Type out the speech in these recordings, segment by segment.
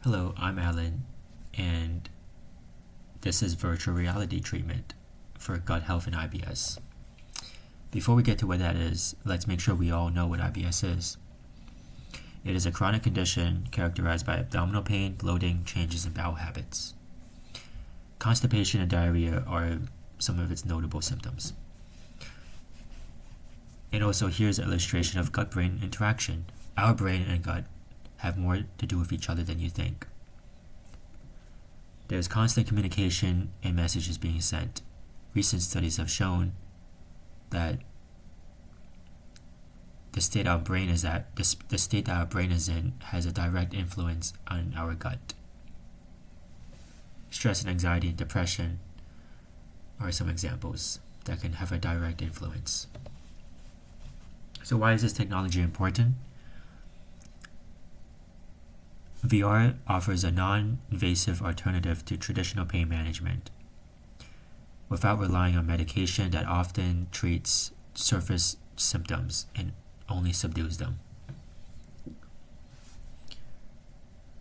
Hello, I'm Alan, and this is virtual reality treatment for gut health and IBS. Before we get to what that is, let's make sure we all know what IBS is. It is a chronic condition characterized by abdominal pain, bloating, changes in bowel habits. Constipation and diarrhea are some of its notable symptoms. And also, here's an illustration of gut-brain interaction. Our brain and gut have more to do with each other than you think. There's constant communication and messages being sent. Recent studies have shown that the state our brain is in has a direct influence on our gut. Stress and anxiety and depression are some examples that can have a direct influence. So why is this technology important? VR offers a non-invasive alternative to traditional pain management without relying on medication that often treats surface symptoms and only subdues them.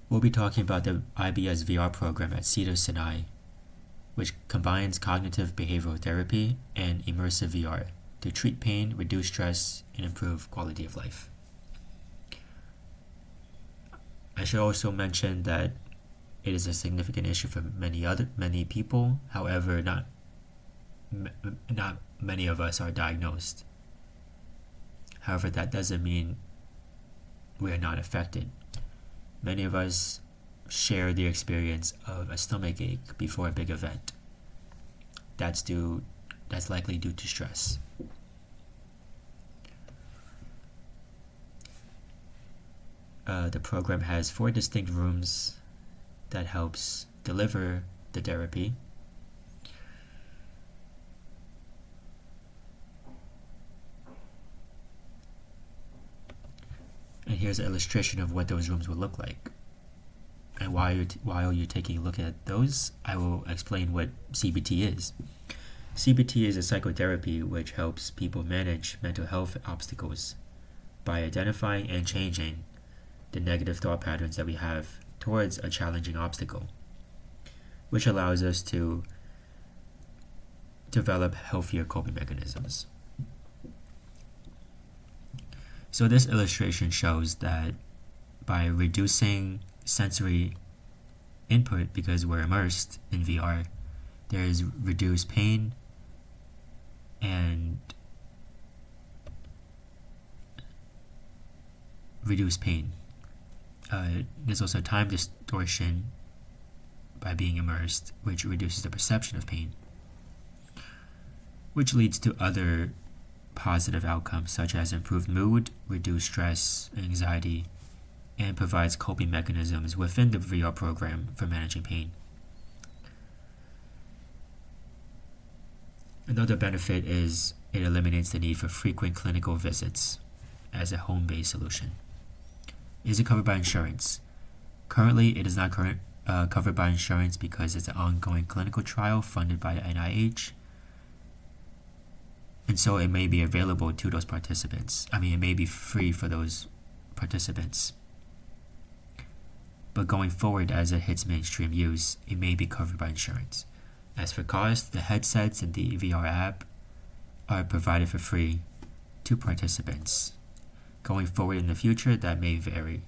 We'll be talking about the IBS VR program at Cedars-Sinai, which combines cognitive behavioral therapy and immersive VR to treat pain, reduce stress, and improve quality of life. I should also mention that it is a significant issue for many people. However, not many of us are diagnosed. However, that doesn't mean we are not affected. Many of us share the experience of a stomach ache before a big event. That's likely due to stress. The program has 4 distinct rooms that helps deliver the therapy. And here's an illustration of what those rooms will look like. And while you're taking a look at those, I will explain what CBT is. CBT is a psychotherapy which helps people manage mental health obstacles by identifying and changing the negative thought patterns that we have towards a challenging obstacle, which allows us to develop healthier coping mechanisms. So this illustration shows that by reducing sensory input, because we're immersed in VR, there is reduced pain and there's also time distortion by being immersed, which reduces the perception of pain, which leads to other positive outcomes such as improved mood, reduced stress, anxiety, and provides coping mechanisms within the VR program for managing pain. Another benefit is it eliminates the need for frequent clinical visits as a home-based solution. Is it covered by insurance? Currently, it is not covered by insurance because it's an ongoing clinical trial funded by the NIH, and so it may be available to those participants. It may be free for those participants. But going forward, as it hits mainstream use, it may be covered by insurance. As for cost, the headsets and the VR app are provided for free to participants. Going forward in the future, that may vary.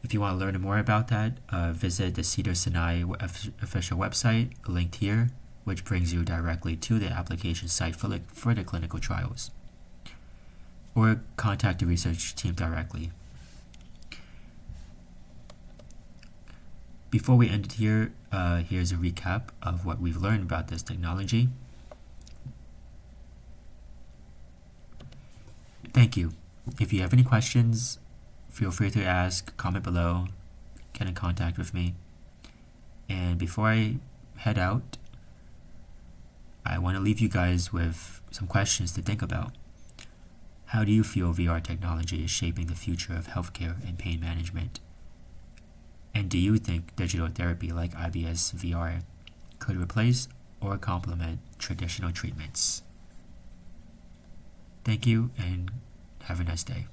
If you want to learn more about that, visit the Cedars-Sinai official website, linked here, which brings you directly to the application site for the clinical trials. Or contact the research team directly. Before we end it here, here's a recap of what we've learned about this technology. Thank you. If you have any questions, feel free to ask, comment below, get in contact with me. And before I head out, I want to leave you guys with some questions to think about. How do you feel VR technology is shaping the future of healthcare and pain management? And do you think digital therapy like IBS VR could replace or complement traditional treatments? Thank you and have a nice day.